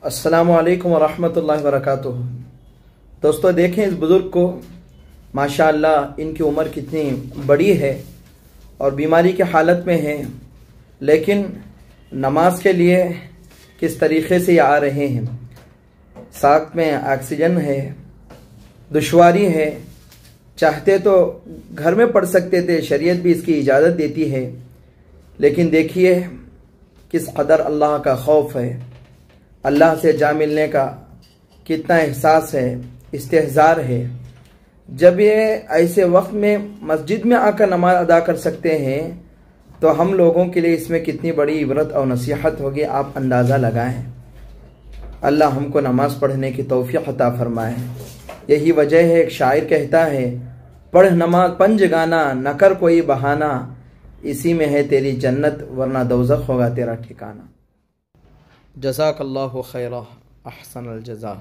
अस्सलामु अलैकुम वरहमतुल्लाहि वबरकातुहू। दोस्तों देखें इस बुज़ुर्ग को, माशाअल्लाह इनकी उम्र कितनी बड़ी है और बीमारी की हालत में है, लेकिन नमाज के लिए किस तरीक़े से ये आ रहे हैं। साथ में ऑक्सीजन है, दुश्वारी है, चाहते तो घर में पढ़ सकते थे, शरीयत भी इसकी इजाज़त देती है, लेकिन देखिए किस कदर अल्लाह का खौफ है, अल्लाह से जा मिलने का कितना एहसास है, इस्तेहज़ार है। जब ये ऐसे वक्त में मस्जिद में आकर नमाज अदा कर सकते हैं तो हम लोगों के लिए इसमें कितनी बड़ी इबरत और नसीहत होगी, आप अंदाज़ा लगाएं। अल्लाह हमको नमाज पढ़ने की तौफीक अता फरमाए। यही वजह है, एक शायर कहता है, पढ़ नमाज पंजगाना न कर कोई बहाना, इसी में है तेरी जन्नत वरना दोज़ख होगा तेरा ठिकाना। जज़ाकल्लाहु खैरा, अहसनल जज़ा।